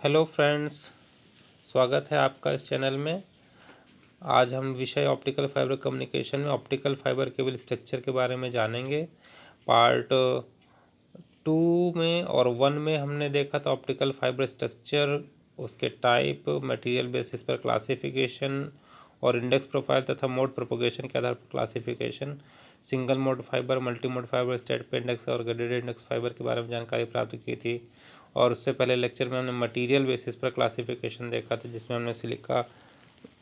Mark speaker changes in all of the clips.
Speaker 1: Hello friends, स्वागत है आपका इस चैनल में। आज हम विषय ऑप्टिकल फाइबर कम्युनिकेशन में ऑप्टिकल फाइबर केबल स्ट्रक्चर के बारे में जानेंगे। पार्ट 2 में और 1 में हमने देखा था ऑप्टिकल फाइबर स्ट्रक्चर, उसके टाइप, मटेरियल बेसिस पर क्लासिफिकेशन और इंडेक्स प्रोफाइल तथा मोड प्रोपोगेशन के आधार पर classification, single mode fibre, multi mode fibre, state पे इंडेक्स और ग्रेडेड इंडेक्स फाइबर के बारे में जानकारी प्राप्त की थी। और उससे पहले लेक्चर में हमने मटेरियल बेसिस पर क्लासिफिकेशन देखा था, जिसमें हमने सिलिका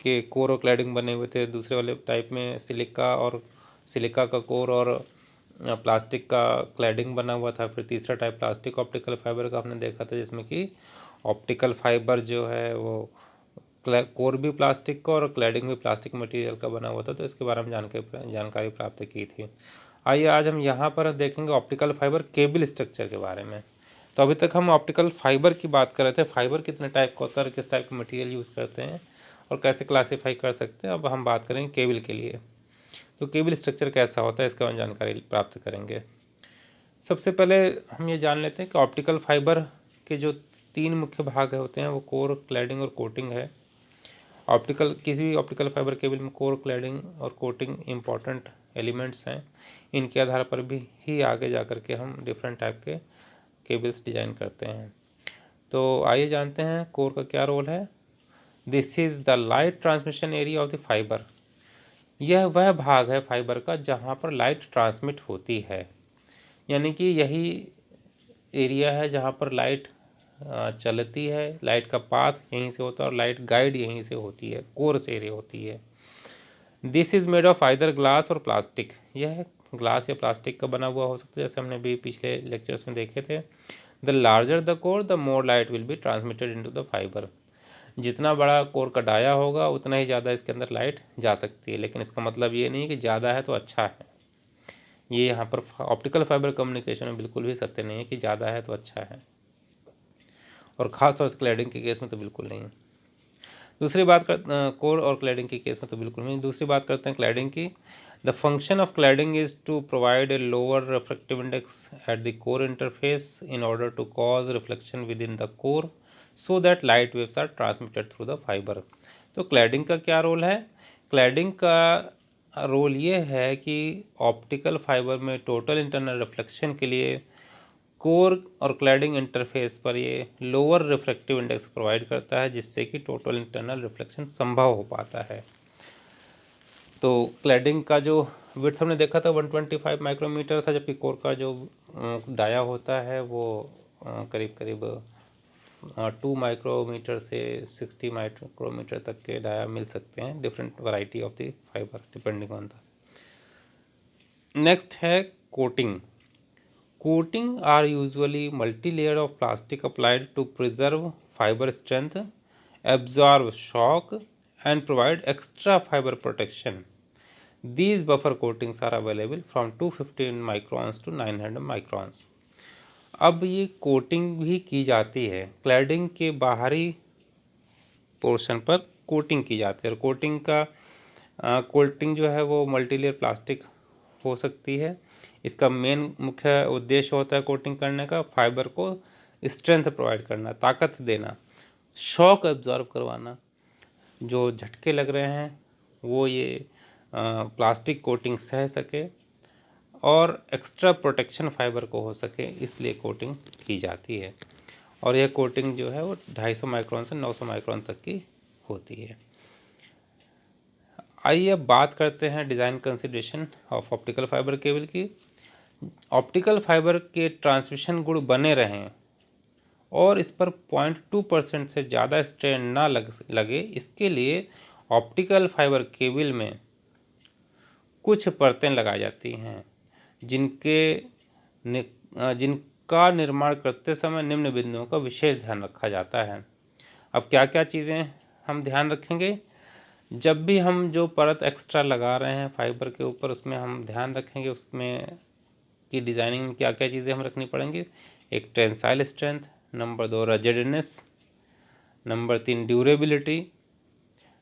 Speaker 1: के कोर और क्लैडिंग बने हुए थे। दूसरे वाले टाइप में सिलिका का कोर और प्लास्टिक का क्लैडिंग बना हुआ था। फिर तीसरा टाइप प्लास्टिक ऑप्टिकल फाइबर का हमने देखा था, जिसमें कि ऑप्टिकल फाइबर जो है वो कोर भी प्लास्टिक का और क्लैडिंग भी प्लास्टिक मटेरियल का बना हुआ था। तो इसके बारे में जानकारी प्राप्त की थी। आइए आज हम यहाँ पर देखेंगे ऑप्टिकल फाइबर केबल स्ट्रक्चर के बारे में। तो अभी तक हम ऑप्टिकल फाइबर की बात कर रहे थे, फाइबर कितने टाइप का होता है, किस टाइप का मटेरियल यूज़ करते हैं और कैसे क्लासीफाई कर सकते हैं। अब हम बात करेंगे केबल के लिए। तो केबल स्ट्रक्चर कैसा होता है, इसका हम जानकारी प्राप्त करेंगे। सबसे पहले हम ये जान लेते हैं कि ऑप्टिकल फाइबर के जो 3 मुख्य भाग होते हैं वो कोर, क्लैडिंग और कोटिंग है। किसी भी ऑप्टिकल फाइबर केबल में कोर, क्लैडिंग और कोटिंग इंपॉर्टेंट एलिमेंट्स हैं। इनके आधार पर भी ही आगे जा कर के हम डिफरेंट टाइप के केबल्स डिज़ाइन करते हैं। तो आइए जानते हैं कोर का क्या रोल है। This is the light transmission area of the fibre. यह वह भाग है फाइबर का जहाँ पर लाइट ट्रांसमिट होती है, यानी कि यही एरिया है जहाँ पर लाइट चलती है। लाइट का पाथ यहीं से होता है और लाइट गाइड यहीं से होती है, कोर से एरिया होती है। This is made of either glass और प्लास्टिक। यह ग्लास या प्लास्टिक का बना हुआ हो सकता है, जैसे हमने भी पिछले लेक्चर्स में देखे थे। The larger the core the more light will be transmitted into the fibre. जितना बड़ा कोर का डाया होगा उतना ही ज़्यादा इसके अंदर लाइट जा सकती है, लेकिन इसका मतलब ये नहीं कि ज़्यादा है तो अच्छा है। ये यहाँ पर ऑप्टिकल फाइबर कम्युनिकेशन में बिल्कुल भी सत्य नहीं है कि ज़्यादा है तो अच्छा है, और ख़ासतौर से क्लैडिंग के केस में तो बिल्कुल नहीं। दूसरी बात कोर और क्लैडिंग के केस में तो बिल्कुल नहीं। दूसरी बात करते हैं क्लैडिंग की। The function of cladding is to provide a lower reflective index at the core interface in order to cause reflection with in the core so that light waves are transmitted through the fibre. तो cladding का क्या role है? Cladding का role ये है कि optical fibre में total internal reflection के लिए कोर और क्लैडिंग इंटरफेस पर ये लोअर रिफ्रैक्टिव इंडेक्स प्रोवाइड करता है, जिससे कि टोटल इंटरनल रिफ्लेक्शन संभव हो पाता है। तो क्लैडिंग का जो विड्थ हमने देखा था 125 माइक्रोमीटर था, जबकि कोर का जो डाया होता है वो करीब करीब 2 माइक्रोमीटर से 60 माइक्रोमीटर तक के डाया मिल सकते हैं। Different variety of the fibre depending on the. Next है coating. Coating are usually multi-layer of plastic applied to preserve fiber strength, absorb shock, and provide extra fiber protection. These buffer coatings are available from 215 microns to 900 microns. अब ये coating भी की जाती है, cladding के बाहरी portion पर coating की जाती है। और कोटिंग जो है वो मल्टीलेयर प्लास्टिक हो सकती है। इसका मेन मुख्य उद्देश्य होता है कोटिंग करने का, फाइबर को स्ट्रेंथ प्रोवाइड करना, ताकत देना, शॉक एब्जॉर्ब करवाना। जो झटके लग रहे हैं वो ये प्लास्टिक कोटिंग सह सके और एक्स्ट्रा प्रोटेक्शन फाइबर को हो सके, इसलिए कोटिंग की जाती है। और यह कोटिंग जो है वो 250 माइक्रोन से 900 माइक्रोन तक की होती है। आइए अब बात करते हैं design consideration of optical fibre cable की। ऑप्टिकल फाइबर के ट्रांसमिशन गुण बने रहें और इस पर 0.2% से ज़्यादा स्ट्रेन ना लगे, इसके लिए ऑप्टिकल फाइबर केबल में कुछ परतें लगाई जाती हैं, जिनका निर्माण करते समय निम्न बिंदुओं का विशेष ध्यान रखा जाता है। अब क्या क्या चीज़ें हम ध्यान रखेंगे? जब भी हम जो परत एक्स्ट्रा लगा रहे हैं फाइबर के ऊपर, उसमें हम ध्यान रखेंगे उसमें की डिज़ाइनिंग में क्या क्या चीज़ें हम रखनी पड़ेंगी। एक tensile strength, number 2 rigidness, number 3 durability,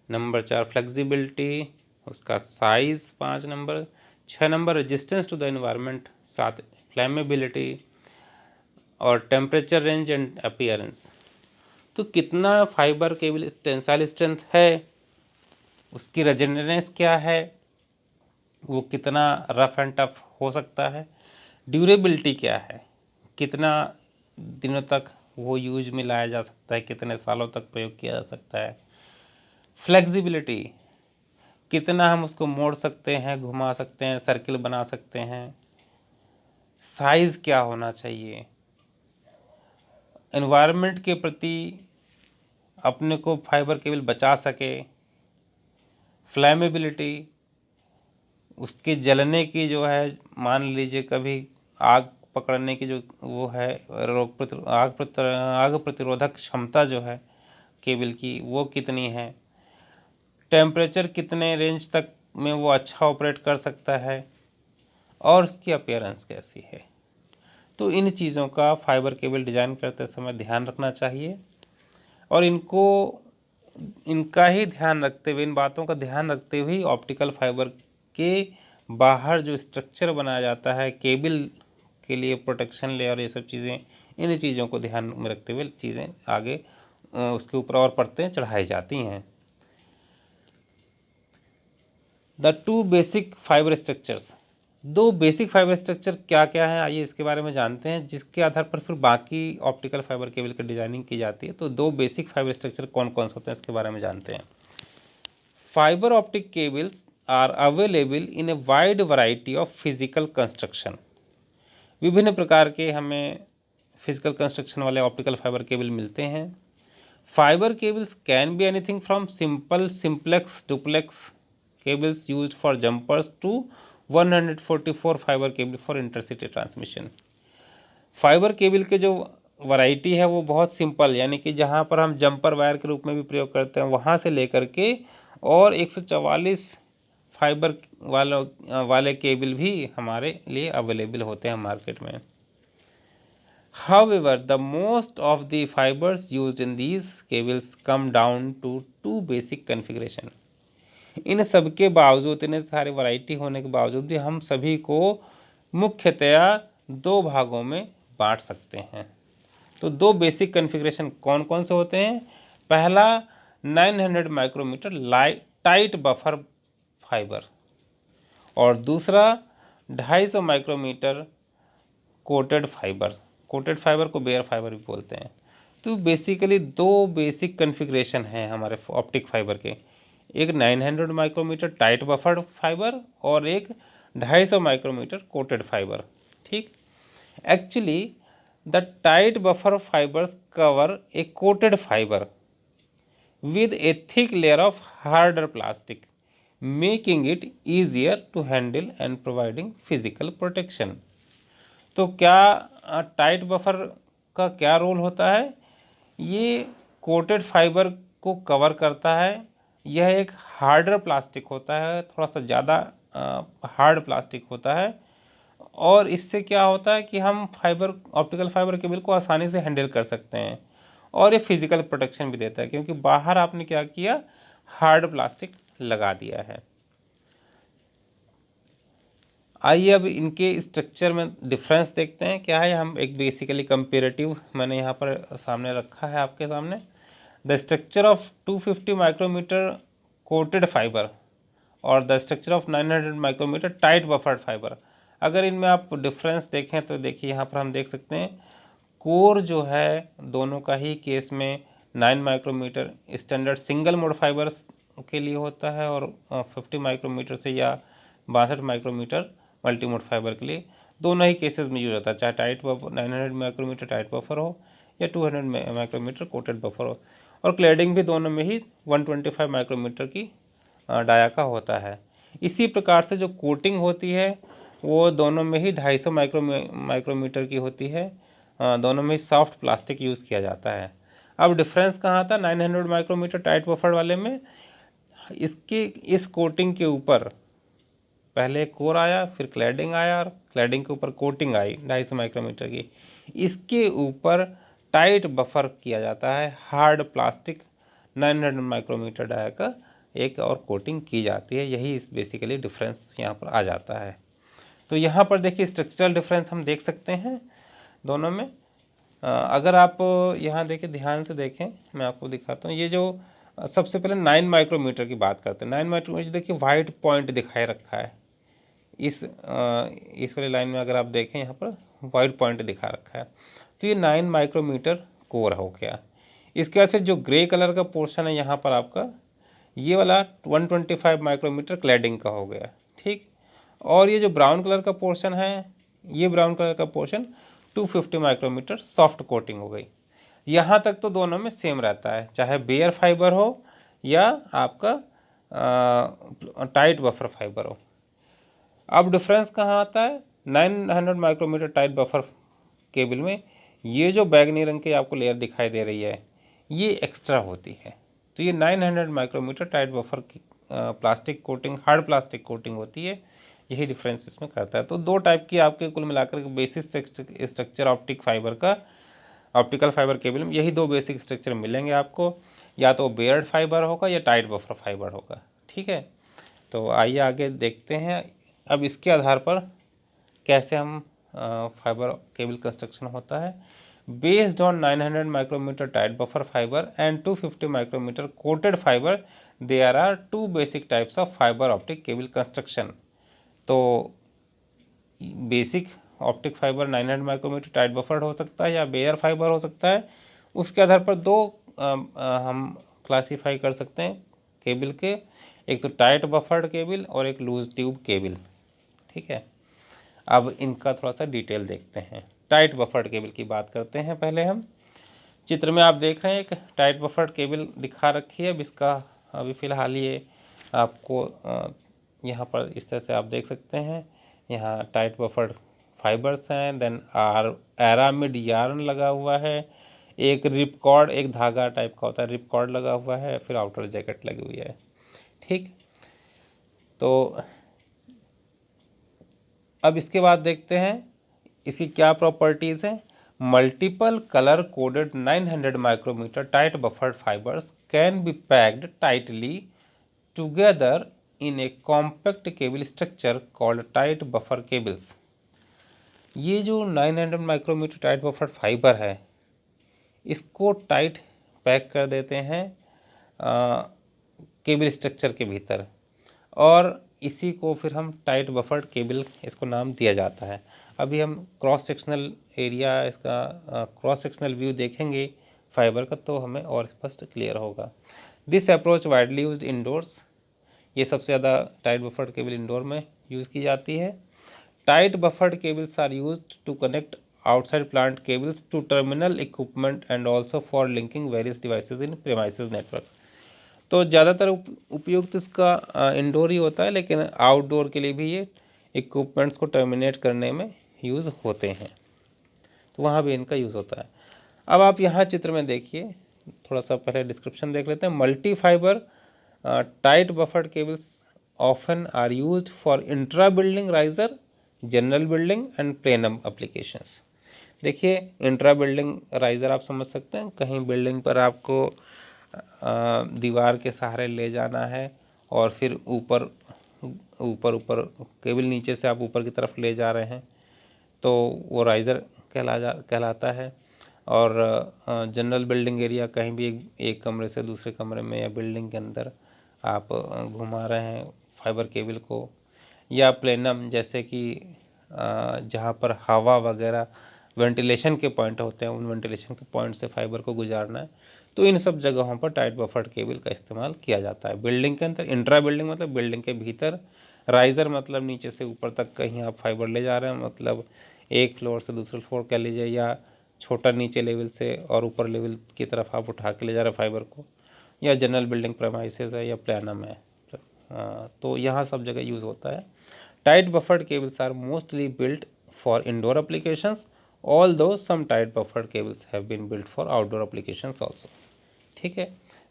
Speaker 1: number 4 flexibility, उसका size 5 number, 6 number resistance to the environment, 7 flammability और टेम्परेचर रेंज एंड अपीयरेंस। तो कितना फाइबर केबल टेंसाइल स्ट्रेंथ है, उसकी रेजिस्टेंस क्या है, वो कितना रफ एंड टफ हो सकता है, ड्यूरेबिलिटी क्या है, कितना दिनों तक वो यूज में लाया जा सकता है, कितने सालों तक प्रयोग किया जा सकता है, फ्लेक्सिबिलिटी कितना हम उसको मोड़ सकते हैं, घुमा सकते हैं, सर्किल बना सकते हैं, साइज क्या होना चाहिए, एनवायरनमेंट के प्रति अपने को फाइबर केबल बचा सके, फ्लैमेबिलिटी उसके जलने की जो है, मान लीजिए कभी आग पकड़ने की जो वो है आग प्रतिरोधक क्षमता जो है केबल की वो कितनी है, टेम्परेचर कितने रेंज तक में वो अच्छा ऑपरेट कर सकता है, और उसकी अपीयरेंस कैसी है। तो इन चीज़ों का फाइबर केबल डिज़ाइन करते समय ध्यान रखना चाहिए, और इनका ही ध्यान रखते हुए, इन बातों का ध्यान रखते हुए ऑप्टिकल फाइबर के बाहर जो स्ट्रक्चर बनाया जाता है केबल के लिए, प्रोटेक्शन लेयर, ये सब चीज़ें, इन चीज़ों को ध्यान में रखते हुए चीज़ें आगे उसके ऊपर और परतें चढ़ाई जाती हैं। The two basic fibre structures, दो बेसिक फाइबर स्ट्रक्चर क्या क्या है, आइए इसके बारे में जानते हैं, जिसके आधार पर फिर बाकी ऑप्टिकल फाइबर केबल की डिजाइनिंग की जाती है। तो दो बेसिक फाइबर स्ट्रक्चर कौन कौन से होते हैं इसके बारे में जानते हैं। Fibre optic cables are available in a wide variety of physical construction, विभिन्न प्रकार के हमें फिजिकल कंस्ट्रक्शन वाले ऑप्टिकल फाइबर केबल मिलते हैं। Fibre cables can be anything from simple simplex duplex cables used for jumpers to 144 fibre cable for intercity transmission. Fibre cable के जो variety है वो बहुत सिंपल, यानी कि जहाँ पर हम जंपर वायर के रूप में भी प्रयोग करते हैं वहाँ से लेकर के और 144 फाइबर वाले केबल भी हमारे लिए अवेलेबल होते हैं मार्केट में। However, the most of the fibers used in these cables come down to two basic configuration। इन सब के बावजूद, इतने सारे वैरायटी होने के बावजूद भी हम सभी को मुख्यतया दो भागों में बांट सकते हैं। तो दो बेसिक कॉन्फ़िगरेशन कौन कौन से होते हैं। पहला 900 माइक्रोमीटर टाइट बफर फाइबर, और दूसरा 250 micrometre coated fibre. Coated fibre को बेयर फाइबर भी बोलते हैं। तो बेसिकली दो बेसिक कॉन्फ़िगरेशन हैं हमारे ऑप्टिक फाइबर के, एक 900 माइक्रोमीटर टाइट बफर्ड फाइबर और एक 250 माइक्रोमीटर कोटेड फाइबर। ठीक, actually the tight buffer fibres cover A coated fibre with a thick layer of harder plastic, making it easier to handle and providing physical protection। तो क्या tight buffer का क्या role होता है, ये coated fibre को cover करता है। यह एक हार्डर प्लास्टिक होता है, थोड़ा सा ज़्यादा हार्ड प्लास्टिक होता है, और इससे क्या होता है कि हम ऑप्टिकल फाइबर केबल को आसानी से हैंडल कर सकते हैं, और ये फिजिकल प्रोटेक्शन भी देता है, क्योंकि बाहर आपने क्या किया, हार्ड प्लास्टिक लगा दिया है। आइए अब इनके स्ट्रक्चर में डिफरेंस देखते हैं क्या है। हम एक बेसिकली कंपेरेटिव मैंने यहाँ पर सामने रखा है आपके सामने। The structure of 250 micrometre coated fibre और the structure of 900 micrometre tight buffered fibre. अगर इनमें आप डिफरेंस देखें तो देखिए यहाँ पर हम देख सकते हैं कोर जो है दोनों का ही केस में 9 micrometre standard single mode fibres के लिए होता है, और 50 माइक्रोमीटर से या 62 माइक्रोमीटर मल्टी मोड फाइबर के लिए दोनों ही केसेस में यूज होता है, चाहे tight buffer 900 micrometre tight buffer हो या 200 माइक्रोमीटर कोटेड बफर हो। और क्लैडिंग भी दोनों में ही 125 माइक्रोमीटर की डाया का होता है। इसी प्रकार से जो कोटिंग होती है वो दोनों में ही 250 माइक्रोमीटर की होती है, दोनों में ही सॉफ्ट प्लास्टिक यूज़ किया जाता है। अब डिफरेंस कहाँ था 900 माइक्रोमीटर टाइट बफर वाले में, इस कोटिंग के ऊपर पहले कोर आया, फिर क्लैडिंग आया, और क्लैडिंग के ऊपर कोटिंग आई 250 माइक्रोमीटर की। इसके ऊपर टाइट बफर किया जाता है, हार्ड प्लास्टिक 900 माइक्रोमीटर डाया का एक और कोटिंग की जाती है। यही बेसिकली डिफरेंस यहाँ पर आ जाता है। तो यहाँ पर देखिए स्ट्रक्चरल डिफरेंस हम देख सकते हैं दोनों में। अगर आप यहाँ देखें, ध्यान से देखें, मैं आपको दिखाता हूँ। ये जो सबसे पहले 9 माइक्रोमीटर की बात करते हैं। 9 माइक्रोमीटर देखिए वाइट पॉइंट दिखाई रखा है। इस वाली लाइन में अगर आप देखें, यहाँ पर वाइट पॉइंट दिखा रखा है, तो ये 9 माइक्रोमीटर कोर हो गया। इसके बाद से जो ग्रे कलर का पोर्शन है यहाँ पर आपका, ये वाला 125 माइक्रोमीटर क्लैडिंग का हो गया, ठीक। और ये जो ब्राउन कलर का पोर्शन है, ये ब्राउन कलर का पोर्शन 250 माइक्रोमीटर सॉफ्ट कोटिंग हो गई। यहाँ तक तो दोनों में सेम रहता है, चाहे बेयर फाइबर हो या आपका टाइट बफर फाइबर हो। अब डिफरेंस कहाँ आता है? 900 माइक्रोमीटर टाइट बफर केबल में ये जो बैगनी रंग की आपको लेयर दिखाई दे रही है, ये एक्स्ट्रा होती है। तो ये 900 माइक्रोमीटर टाइट बफर की plastic coating, hard plastic coating होती है। यही डिफरेंस इसमें करता है। तो दो टाइप की आपके कुल मिलाकर के basic structure optical fibre cable में यही दो बेसिक स्ट्रक्चर मिलेंगे आपको, या तो बेयर्ड फाइबर होगा या टाइट बफर फाइबर होगा, ठीक है। तो आइए आगे देखते हैं अब इसके आधार पर कैसे हम फाइबर केबल कंस्ट्रक्शन होता है। Based on 900 micrometre tight buffer fibre and 250 micrometre coated fibre, there are two basic types of fibre optic cable construction. तो basic optic fibre 900 micrometre tight buffered हो सकता है या बेयर फाइबर हो सकता है। उसके आधार पर दो हम क्लासीफाई कर सकते हैं केबल के, एक तो टाइट बफर्ड केबल और एक लूज ट्यूब केबल, ठीक है। अब इनका थोड़ा सा डिटेल देखते हैं। टाइट बफर्ड केबल की बात करते हैं पहले हम। चित्र में आप देख रहे हैं एक टाइट बफर्ड केबल दिखा रखी है। अब इसका अभी फ़िलहाल ये आपको यहाँ पर इस तरह से आप देख सकते हैं। यहाँ टाइट बफर्ड फाइबर्स हैं, देन एरामिड यार्न लगा हुआ है, एक रिपकॉर्ड, एक धागा टाइप का होता है, रिपकॉर्ड लगा हुआ है, फिर आउटर जैकेट लगी हुई है, ठीक। तो अब इसके बाद देखते हैं इसकी क्या प्रॉपर्टीज़ हैं। Multiple colour coded 900 micrometre tight buffered fibres can be packed tightly together in a compact cable structure called tight buffer cables. ये जो 900 माइक्रोमीटर टाइट बफर फाइबर है, इसको टाइट पैक कर देते हैं केबल स्ट्रक्चर के भीतर, और इसी को फिर हम टाइट बफर्ड केबल इसको नाम दिया जाता है। अभी हम क्रॉस सेक्शनल एरिया, इसका क्रॉस सेक्शनल व्यू देखेंगे फाइबर का, तो हमें और स्पष्ट क्लियर होगा। This approach widely used indoors. ये सबसे ज़्यादा टाइट बफर्ड केबल इंडोर में यूज़ की जाती है। Tight buffered cables are used to connect outside plant cables to terminal equipment and also for linking various devices in premises network। तो ज़्यादातर उपयुक्त इसका इंडोर ही होता है, लेकिन आउटडोर के लिए भी ये इक्विपमेंट्स को टर्मिनेट करने में यूज़ होते हैं, तो वहाँ भी इनका यूज़ होता है। अब आप यहाँ चित्र में देखिए, थोड़ा सा पहले डिस्क्रिप्शन देख लेते हैं। Multi fibre tight buffered cables often are used for intra building riser, general building and plenum applications. देखिए, इंट्रा बिल्डिंग राइज़र आप समझ सकते हैं, कहीं बिल्डिंग पर आपको दीवार के सहारे ले जाना है और फिर ऊपर ऊपर केबल नीचे से आप ऊपर की तरफ ले जा रहे हैं, तो वो राइज़र कहलाता है। और जनरल बिल्डिंग एरिया, कहीं भी एक कमरे से दूसरे कमरे में या बिल्डिंग के अंदर आप घुमा रहे हैं फाइबर केबल को, या प्लेनम, जैसे कि जहाँ पर हवा वगैरह वेंटिलेशन के पॉइंट होते हैं, उन वेंटिलेशन के पॉइंट से फाइबर को गुजारना है, तो इन सब जगहों पर टाइट बफर्ड केबल का इस्तेमाल किया जाता है। बिल्डिंग के अंदर, इंट्रा बिल्डिंग मतलब बिल्डिंग के भीतर, राइज़र मतलब नीचे से ऊपर तक कहीं आप फाइबर ले जा रहे हैं, मतलब एक फ्लोर से दूसरे फ्लोर कह लीजिए, या छोटा नीचे लेवल से और ऊपर लेवल की तरफ आप उठा के ले जा रहे हैं फाइबर को, या जनरल बिल्डिंग प्रेमाइसेस है या प्लानम है, तो यहाँ सब जगह यूज़ होता है। Tight buffered cables are mostly built for indoor applications, although some tight buffered cables have been built for outdoor applications also। ठीक है,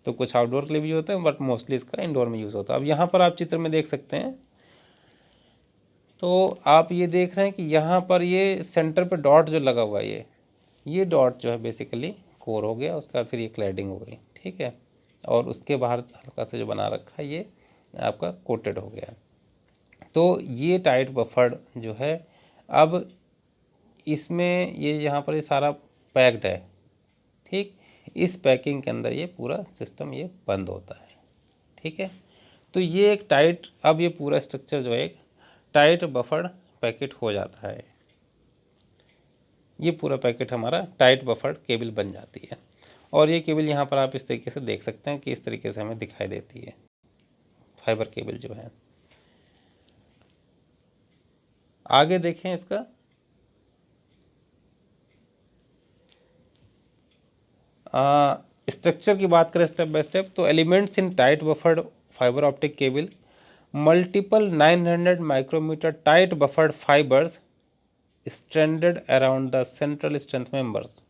Speaker 1: तो कुछ आउटडोर के लिए भी होता है, बट मोस्टली इसका इंडोर में यूज़ होता है। अब यहाँ पर आप चित्र में देख सकते हैं, तो आप ये देख रहे हैं कि यहाँ पर ये सेंटर पे डॉट जो लगा हुआ है, ये डॉट जो है बेसिकली कोर हो गया, उसके बाद फिर ये क्लैडिंग हो गई, ठीक है। और उसके बाहर हल्का सा जो बना रखा है, ये आपका कोटेड हो गया। तो ये टाइट बफर्ड जो है, अब इसमें ये यहाँ पर ये सारा पैक्ड है, ठीक। इस पैकिंग के अंदर ये पूरा सिस्टम ये बंद होता है, ठीक है। तो ये एक टाइट, अब ये पूरा स्ट्रक्चर जो है एक टाइट बफर्ड पैकेट हो जाता है। ये पूरा पैकेट हमारा टाइट बफर्ड केबल बन जाती है। और ये केबल यहाँ पर आप इस तरीके से देख सकते हैं कि इस तरीके से हमें दिखाई देती है फाइबर केबल जो है। आगे देखें इसका, स्ट्रक्चर की बात करें स्टेप बाय स्टेप, तो elements in tight buffered fibre optic cable, multiple 900 micrometre tight buffered fibres stranded around the central strength members.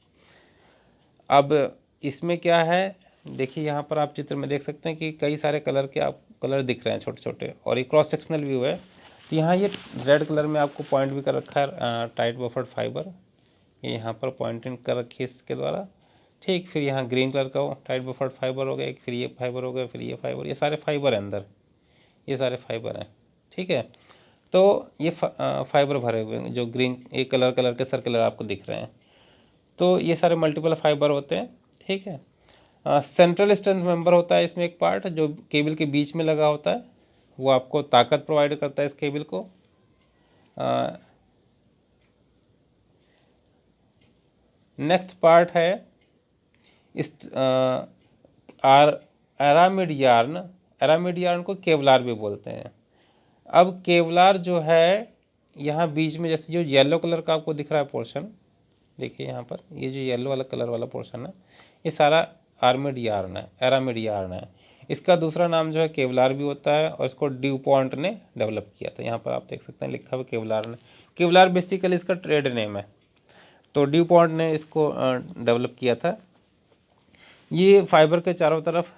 Speaker 1: अब इसमें क्या है, देखिए यहाँ पर आप चित्र में देख सकते हैं कि कई सारे कलर के आप कलर दिख रहे हैं छोटे छोटे, और ये क्रॉस सेक्शनल व्यू है। तो यहाँ ये रेड कलर में आपको पॉइंट भी कर रखा है टाइट बफर्ड फाइबर, ये यहाँ पर पॉइंटिंग कर रखी है इसके द्वारा, ठीक। फिर यहाँ ग्रीन कलर का टाइट बफर्ड फाइबर हो गया एक, फिर ये फाइबर हो गया, फिर ये फाइबर, ये सारे फाइबर हैं अंदर, ये सारे फाइबर हैं, ठीक है। तो ये फाइबर भरे हुए हैं जो ग्रीन एक कलर के सर्कुलर आपको दिख रहे हैं, तो ये सारे मल्टीपल फाइबर होते हैं, ठीक है। सेंट्रल स्ट्रेंथ मेंबर होता है इसमें एक पार्ट जो केबल के बीच में लगा होता है, वो आपको ताकत प्रोवाइड करता है इस केबल को। नेक्स्ट पार्ट है इस एरामिड यार्न। एरामिड यार्न को केवलार भी बोलते हैं। अब केवलार जो है यहाँ बीच में, जैसे जो येलो कलर का आपको दिख रहा है पोर्शन, देखिए यहाँ पर ये जो येलो वाला कलर वाला पोर्शन है, ये सारा आर्मिड यार्न है, एरामिड यार्न है। इसका दूसरा नाम जो है केवलार भी होता है, और इसको ड्यूपॉन्ट ने डेवलप किया था। यहाँ पर आप देख सकते हैं लिखा हुआ केवलार ने। केवलार बेसिकली इसका ट्रेड नेम है, तो ड्यूपॉन्ट ने इसको डेवलप किया था। ये फाइबर के चारों तरफ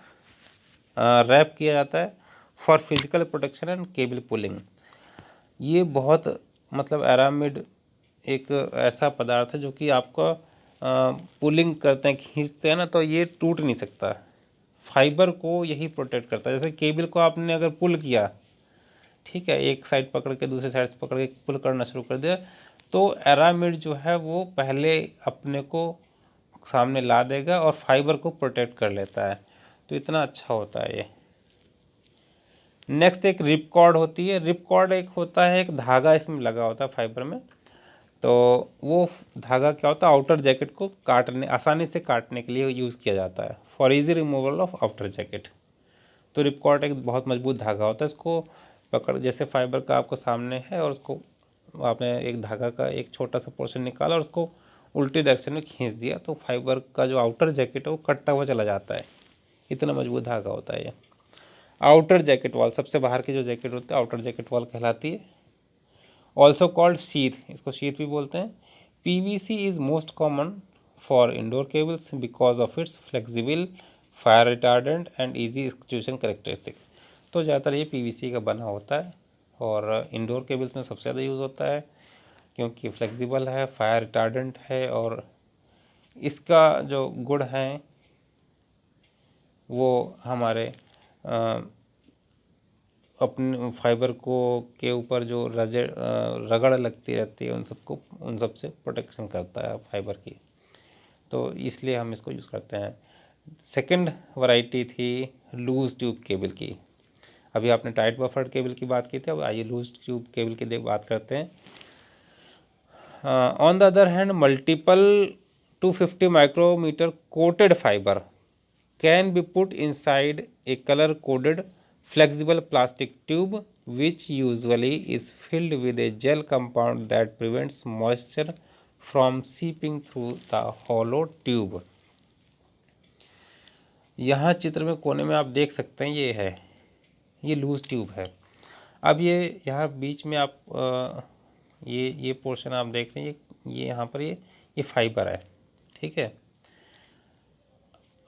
Speaker 1: रैप किया जाता है for physical protection and cable pulling. ये बहुत मतलब एरामिड एक ऐसा पदार्थ है जो कि आपका पुलिंग करते हैं, खींचते हैं ना, तो ये टूट नहीं सकता। फाइबर को यही प्रोटेक्ट करता है। जैसे केबल को आपने अगर पुल किया, ठीक है, एक साइड पकड़ के दूसरे साइड से पकड़ के पुल करना शुरू कर दिया, तो एरामिड जो है वो पहले अपने को सामने ला देगा और फाइबर को प्रोटेक्ट कर लेता है, तो इतना अच्छा होता है ये। नेक्स्ट एक रिप कॉर्ड होती है। रिप कॉर्ड एक होता है, एक धागा इसमें लगा होता है फाइबर में, तो वो धागा क्या होता है, आउटर जैकेट को काटने, आसानी से काटने के लिए यूज़ किया जाता है, for easy removal of outer jacket. तो रिप कॉर्ड एक बहुत मजबूत धागा होता है, इसको पकड़, जैसे फाइबर का आपको सामने है और उसको आपने एक धागा का एक छोटा सा पोर्शन निकाला और उसको उल्टी डायरेक्शन में खींच दिया, तो फाइबर का जो आउटर जैकेट है वो कटता हुआ चला जाता है। इतना मजबूत धागा होता है ये। आउटर जैकेट वॉल, सबसे बाहर की जो जैकेट होती है आउटर जैकेट वॉल कहलाती है। ऑल्सो कॉल्ड शीथ, इसको शीथ भी बोलते हैं। PVC is most common for indoor cables because of its flexible, fire retardant and easy execution characteristic. तो ज़्यादातर ये पीवीसी का बना होता है और इंडोर केबल्स में सबसे ज़्यादा यूज़ होता है क्योंकि फ्लेक्सिबल है, फायर रिटार्डेंट है, और इसका जो गुण है वो हमारे अपने फाइबर को के ऊपर जो रगड़ लगती रहती है उन सब से प्रोटेक्शन करता है फाइबर की, तो इसलिए हम इसको यूज़ करते हैं। सेकंड वैरायटी थी लूज ट्यूब केबल की। अभी आपने टाइट बफर्ड केबल की बात की थी, अब आइए लूज ट्यूब केबल की बात करते हैं। On the other hand multiple 250 micrometre coated fibre can be put inside a color coded flexible plastic tube which usually is filled with a gel compound that prevents moisture from seeping through the hollow tube। यहाँ चित्र में कोने में आप देख सकते हैं ये है, ये लूज ट्यूब है। अब ये यहाँ बीच में आप ये पोर्शन आप देख रहे हैं, ये यहाँ पर ये फाइबर है, ठीक है।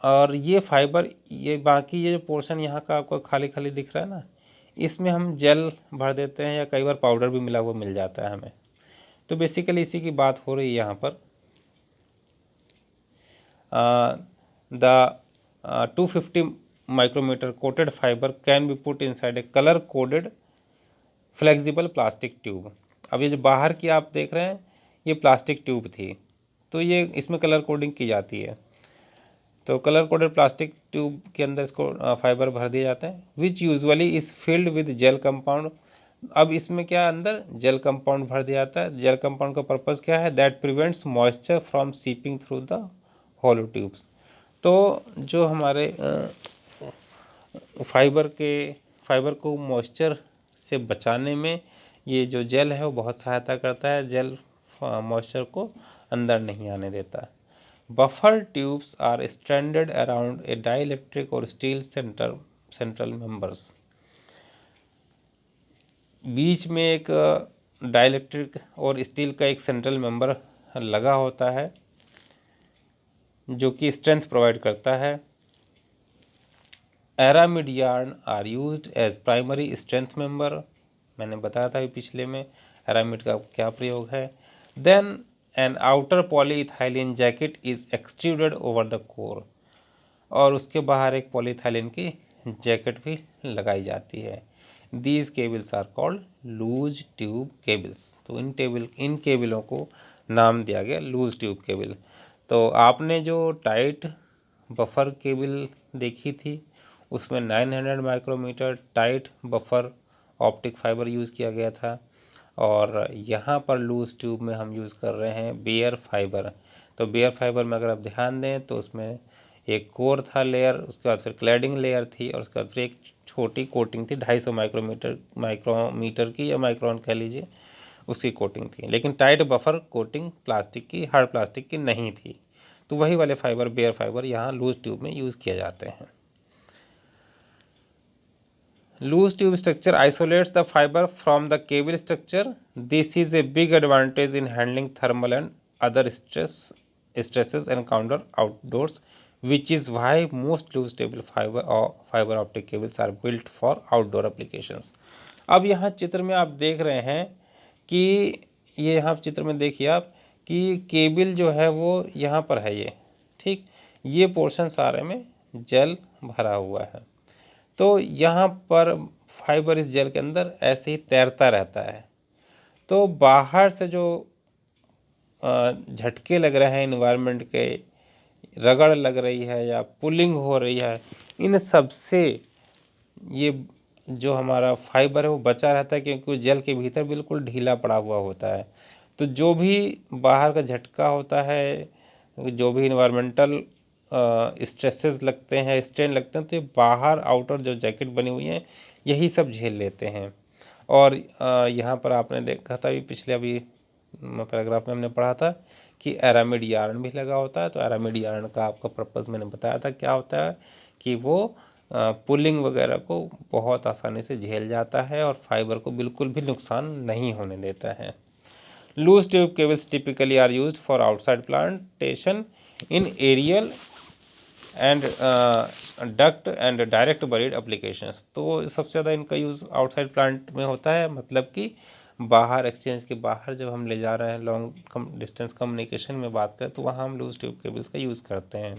Speaker 1: और ये फाइबर, ये बाकी ये जो पोर्शन यहाँ का आपको खाली खाली दिख रहा है ना, इसमें हम जेल भर देते हैं या कई बार पाउडर भी मिला हुआ मिल जाता है हमें। तो बेसिकली इसी की बात हो रही है यहाँ पर। The 250 micrometre coated fibre can be put inside a colour coded flexible plastic tube. अब ये जो बाहर की आप देख रहे हैं ये प्लास्टिक ट्यूब थी, तो ये इसमें कलर कोडिंग की जाती है। तो कलर कोडेड प्लास्टिक ट्यूब के अंदर इसको फाइबर भर दिए जाते हैं, which usually is filled with gel compound. अब इसमें क्या अंदर जेल कंपाउंड भर दिया जाता है। जेल कंपाउंड का पर्पज़ क्या है? That prevents moisture from seeping through the hollow tubes. तो जो हमारे फाइबर को मॉइस्चर से बचाने में ये जो जेल है वो बहुत सहायता करता है। जेल मॉइस्चर को अंदर नहीं आने देता। Buffer tubes are stranded around a dielectric और स्टील सेंट्रल मेंबर्स। बीच में एक डाइलेक्ट्रिक और स्टील का एक सेंट्रल मेंबर लगा होता है जो कि स्ट्रेंथ प्रोवाइड करता है। Aramid yarn are used as primary strength member. मैंने बताया था पिछले में एरामिड का क्या प्रयोग है। Then an outer polyethylene jacket is extruded over the core, और उसके बाहर एक पॉलीइथाइलिन की जैकेट भी लगाई जाती है। These cables are called loose tube cables. तो इन केबलों को नाम दिया गया लूज ट्यूब केबल। तो आपने जो टाइट बफर केबल देखी थी उसमें 900 micrometre tight buffer optic fibre use किया गया था, और यहाँ पर लूज ट्यूब में हम यूज़ कर रहे हैं बेयर फाइबर। तो बेयर फाइबर में अगर आप ध्यान दें तो उसमें एक कोर था लेयर, उसके बाद फिर क्लैडिंग लेयर थी, और उसके बाद फिर एक छोटी कोटिंग थी 250 माइक्रोमीटर की, या माइक्रोन कह लीजिए, उसकी कोटिंग थी। लेकिन टाइट बफर कोटिंग प्लास्टिक की, हार्ड प्लास्टिक की नहीं थी। तो वही वाले फाइबर बेयर फाइबर यहाँ लूज ट्यूब में यूज़ किए जाते हैं। Loose tube structure isolates the fiber from the cable structure. This is a big advantage in handling thermal and other stresses encountered outdoors, which is why most loose tube fiber optic cables are built for outdoor applications. अब यहाँ चित्र में आप देख रहे हैं कि ये यहाँ चित्र में देखिए आप कि केबल जो है वो यहाँ पर है, ये ठीक, ये पोर्शन सारे में जेल भरा हुआ है। तो यहाँ पर फाइबर इस जेल के अंदर ऐसे ही तैरता रहता है। तो बाहर से जो झटके लग रहे हैं इन्वायरमेंट के, रगड़ लग रही है या पुलिंग हो रही है, इन सब से ये जो हमारा फाइबर है वो बचा रहता है, क्योंकि जेल के भीतर बिल्कुल ढीला पड़ा हुआ होता है। तो जो भी बाहर का झटका होता है, जो भी इन्वायरमेंटल स्ट्रेसेस लगते हैं, स्ट्रेन लगते हैं, तो ये बाहर आउटर जो जैकेट बनी हुई है यही सब झेल लेते हैं। और यहाँ पर आपने देखा था पिछले अभी पैराग्राफ में हमने पढ़ा था कि एरामिड यार्न भी लगा होता है। तो एरामिड यार्न का आपका पर्पज़ मैंने बताया था क्या होता है कि वो पुलिंग वगैरह को बहुत आसानी से झेल जाता है और फाइबर को बिल्कुल भी नुकसान नहीं होने देता है। Loose tube cables typically are used for outside plantation in aerial and duct and direct buried applications. तो सबसे ज़्यादा इनका यूज़ आउटसाइड प्लांट में होता है, मतलब कि बाहर एक्सचेंज के बाहर जब हम ले जा रहे हैं लॉन्ग डिस्टेंस कम्युनिकेशन में बात करें तो वहाँ हम लूज ट्यूब केबल्स का यूज़ करते हैं।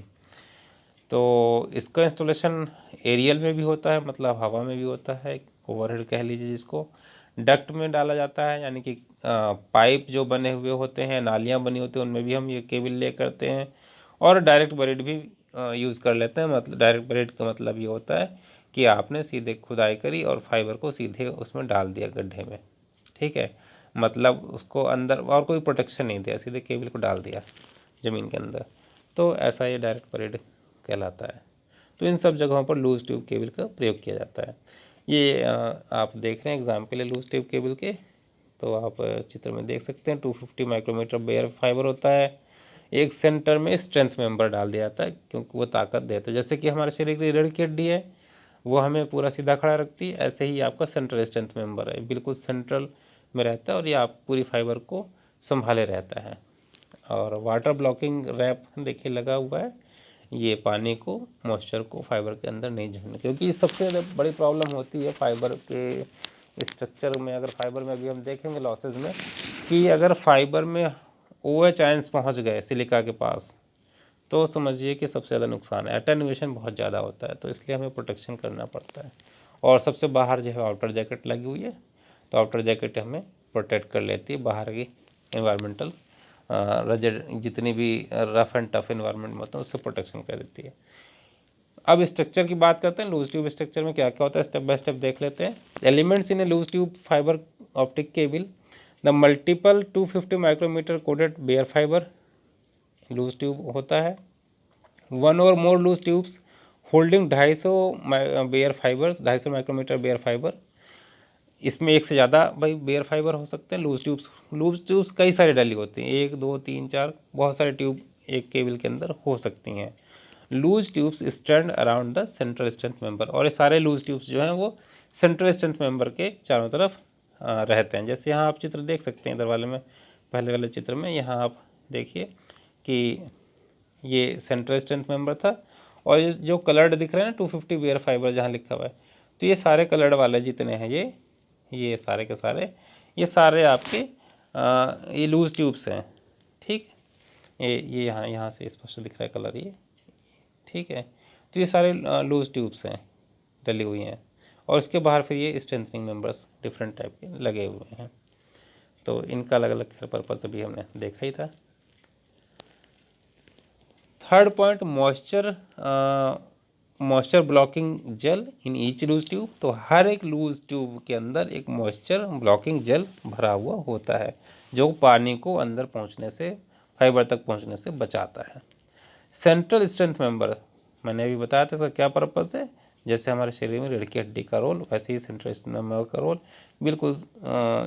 Speaker 1: तो इसका इंस्टॉलेशन एरियल में भी होता है, मतलब हवा में भी होता है, ओवरहेड कह लीजिए जिसको। डक्ट में डाला जाता है, यानी कि पाइप जो बने हुए होते हैं, नालियाँ बनी होती हैं, उनमें भी हम ये केबल ले करते हैं। और डायरेक्ट बरीड भी यूज़ कर लेते हैं। मतलब डायरेक्ट बरीड का मतलब ये होता है कि आपने सीधे खुदाई करी और फाइबर को सीधे उसमें डाल दिया गड्ढे में, ठीक है, मतलब उसको अंदर और कोई प्रोटेक्शन नहीं दिया, सीधे केबल को डाल दिया ज़मीन के अंदर। तो ऐसा ये डायरेक्ट बरीड कहलाता है। तो इन सब जगहों पर लूज ट्यूब केबल का प्रयोग किया जाता है। ये आप देख रहे हैं एग्जाम्पल है लूज ट्यूब केबल के। तो आप चित्र में देख सकते हैं 250 माइक्रोमीटर बेयर फाइबर होता है। एक सेंटर में स्ट्रेंथ मेंबर डाल दिया जाता है क्योंकि वो ताकत देता है। जैसे कि हमारे शरीर की रीढ़ की हड्डी है वो हमें पूरा सीधा खड़ा रखती है, ऐसे ही आपका सेंट्रल स्ट्रेंथ मेंबर है, बिल्कुल सेंट्रल में रहता है और ये आप पूरी फाइबर को संभाले रहता है। और वाटर ब्लॉकिंग रैप देखिए लगा हुआ है, ये पानी को मॉइस्चर को फाइबर के अंदर नहीं जाने, क्योंकि सबसे बड़ी प्रॉब्लम होती है फाइबर के स्ट्रक्चर में। अगर फाइबर में अभी हम देखेंगे लॉसेज में कि अगर फाइबर में OH आयंस पहुंच गए सिलिका के पास तो समझिए कि सबसे ज़्यादा नुकसान है, एटेन्यूएशन बहुत ज़्यादा होता है। तो इसलिए हमें प्रोटेक्शन करना पड़ता है। और सबसे बाहर जो है आउटर जैकेट लगी हुई है, तो आउटर जैकेट हमें प्रोटेक्ट कर लेती है बाहर की इन्वायरमेंटल जितनी भी रफ एंड टफ इन्वायरमेंट में होता है उससे प्रोटेक्शन कर देती है। अब स्ट्रक्चर की बात करते हैं, लूज ट्यूब स्ट्रक्चर में क्या क्या होता है स्टेप बाय स्टेप देख लेते हैं। Elements in a loose tube fibre optic cable, the multiple 250 micrometre coded bare fibre loose tube होता है, वन और more loose tubes holding 250 bare fibres, 250 micrometre bare fibre, इसमें एक से ज़्यादा भाई बेयर फाइबर हो सकते हैं। लूज ट्यूब्स कई सारी डली होती हैं, 1 2 3 4 बहुत सारे ट्यूब एक केबल के अंदर हो सकती हैं। Loose tubes stand around the central strength member, और ये सारे लूज ट्यूब्स जो हैं वो सेंट्रल स्ट्रेंथ मेंबर के चारों तरफ रहते हैं। जैसे यहाँ आप चित्र देख सकते हैं इधर वाले में, पहले वाले चित्र में, यहाँ आप देखिए कि ये सेंट्रल स्ट्रेंथ मेंबर था, और ये जो कलर्ड दिख रहे हैं ना 250 बेयर फाइबर जहाँ लिखा हुआ है, तो ये सारे कलर्ड वाले जितने हैं ये सारे के सारे, ये सारे आपके ये लूज ट्यूब्स हैं। ठीक, ये यहाँ से स्पष्ट दिख रहा है कलर ये, ठीक है। तो ये सारे लूज ट्यूब्स हैं, डली हुई हैं, और इसके बाहर फिर ये स्ट्रेंथनिंग मेंबर्स डिफरेंट टाइप के लगे हुए हैं। तो इनका अलग अलग पर्पस अभी हमने देखा ही था। Third point, moisture blocking gel in each loose tube, तो हर एक लूज ट्यूब के अंदर एक मॉइस्चर ब्लॉकिंग जेल भरा हुआ होता है जो पानी को अंदर पहुंचने से, फाइबर तक पहुंचने से बचाता है। सेंट्रल स्ट्रेंथ मेंबर मैंने अभी बताया था इसका क्या पर्पस है, जैसे हमारे शरीर में रीढ़ की हड्डी का रोल, वैसे ही सेंट्रल स्ट्रेंथ मेंबर का रोल बिल्कुल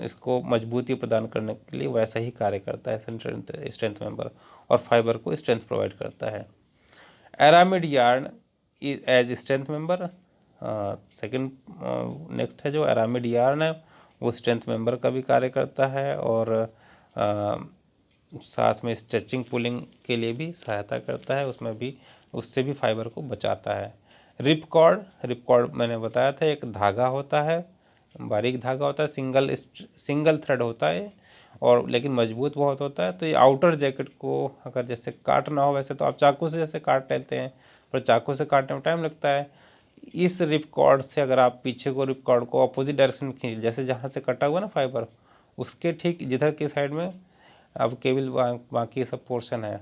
Speaker 1: इसको मजबूती प्रदान करने के लिए वैसा ही कार्य करता है सेंट्रल स्ट्रेंथ मेंबर, और फाइबर को स्ट्रेंथ प्रोवाइड करता है। Aramid yarn as strength member, second next है जो एरामिड यार्न है वो स्ट्रेंथ मेंबर का भी कार्य करता है, और साथ में स्ट्रेचिंग पुलिंग के लिए भी सहायता करता है, उसमें भी उससे भी फाइबर को बचाता है। रिपकॉर्ड मैंने बताया था, एक धागा होता है, बारीक धागा होता है, सिंगल थ्रेड होता है, और लेकिन मजबूत बहुत होता है। तो ये आउटर जैकेट को अगर जैसे काटना हो, वैसे तो आप चाकू से जैसे काट लेते हैं, पर चाकू से काटने में टाइम लगता है। इस रिपकॉर्ड से अगर आप पीछे को रिपकॉर्ड को अपोजिट डायरेक्शन में खींच, जैसे जहाँ से कटा हुआ ना फाइबर, उसके ठीक जिधर की साइड में अब केबल बाकी सब पोर्शन है,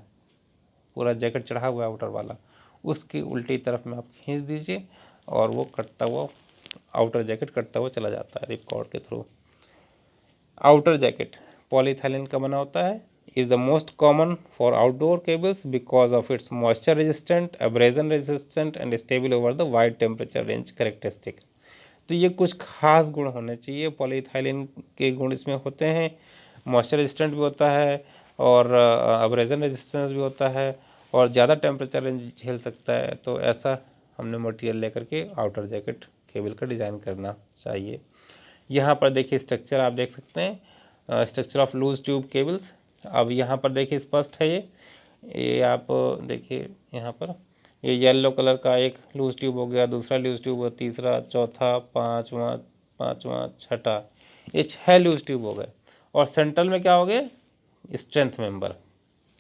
Speaker 1: पूरा जैकेट चढ़ा हुआ है आउटर वाला, उसकी उल्टी तरफ में आप खींच दीजिए और वो कटता हुआ आउटर जैकेट कटता हुआ चला जाता है रिपकॉर्ड के थ्रू। आउटर जैकेट पॉलीथाइलिन का बना होता है, is the most common for outdoor cables because of its moisture resistant, abrasion resistant and stable over the wide temperature range characteristic. तो ये कुछ खास गुण होने चाहिए, पॉलीथाइलिन के गुण इसमें होते हैं, मॉइस्चर रेजिस्टेंट भी होता है, और एब्रेजन रेजिस्टेंस भी होता है, और ज़्यादा टेम्परेचर रेंज झेल सकता है। तो ऐसा हमने मटेरियल लेकर के आउटर जैकेट केबल का डिज़ाइन करना चाहिए। यहाँ पर देखिए स्ट्रक्चर आप देख सकते हैं, structure of loose tube cables. अब यहाँ पर देखिए स्पष्ट है ये आप देखिए यहाँ पर ये येलो कलर का एक लूज ट्यूब हो गया, दूसरा लूज ट्यूब हो, तीसरा, चौथा, पाँचवा, छठा, ये 6 लूज ट्यूब हो गए, और सेंट्रल में क्या हो गए, स्ट्रेंथ मेंबर,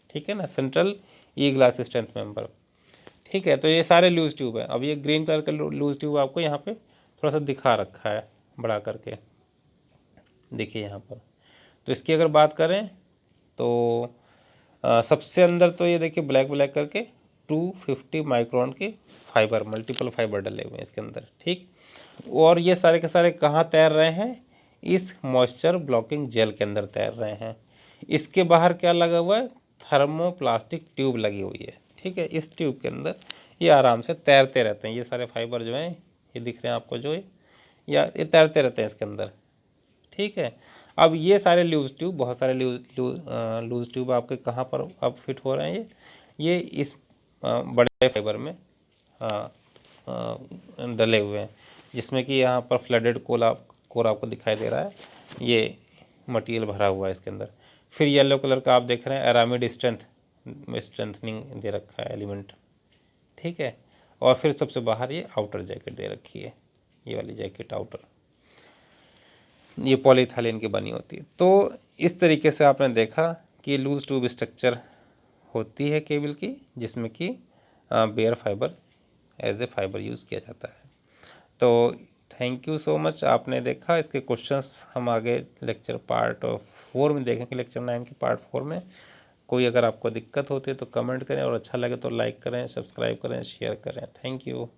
Speaker 1: ठीक है ना, सेंट्रल ई ग्लास स्ट्रेंथ मेंबर, ठीक है। तो ये सारे लूज ट्यूब है। अब ये ग्रीन कलर का लूज ट्यूब आपको यहाँ पे थोड़ा सा दिखा रखा है बड़ा करके, देखिए यहाँ पर। तो इसकी अगर बात करें तो सबसे अंदर तो ये देखिए ब्लैक करके 250 माइक्रोन के फाइबर, मल्टीपल फाइबर डले हुए हैं इसके अंदर, ठीक। और ये सारे के सारे कहाँ तैर रहे हैं, इस मॉइस्चर ब्लॉकिंग जेल के अंदर तैर रहे हैं। इसके बाहर क्या लगा हुआ है, थर्मोप्लास्टिक ट्यूब लगी हुई है, ठीक है। इस ट्यूब के अंदर ये आराम से तैरते रहते हैं, ये सारे फाइबर जो हैं ये दिख रहे हैं आपको जो या ये तैरते रहते हैं इसके अंदर, ठीक है। अब ये सारे लूज ट्यूब, बहुत सारे लूज ट्यूब आपके कहाँ पर अब फिट हो रहे हैं, ये इस बड़े फाइबर में डले हुए हैं, जिसमें कि यहाँ पर फ्लडेड कोर आपको दिखाई दे रहा है, ये मटेरियल भरा हुआ है इसके अंदर। फिर येलो कलर का आप देख रहे हैं एरामिड स्ट्रेंथनिंग दे रखा है एलिमेंट, ठीक है। और फिर सबसे बाहर ये आउटर जैकेट दे रखी है, ये वाली जैकेट आउटर, ये पॉलीथाइलिन की बनी होती है। तो इस तरीके से आपने देखा कि लूज ट्यूब स्ट्रक्चर होती है केबल की, जिसमें कि bare fibre as a fibre use किया जाता है। तो थैंक यू सो मच, आपने देखा। इसके क्वेश्चंस हम आगे लेक्चर पार्ट 4 में देखेंगे, लेक्चर 9 के पार्ट 4 में। कोई अगर आपको दिक्कत होती है तो कमेंट करें, और अच्छा लगे तो लाइक करें, सब्सक्राइब करें, शेयर करें। Thank you.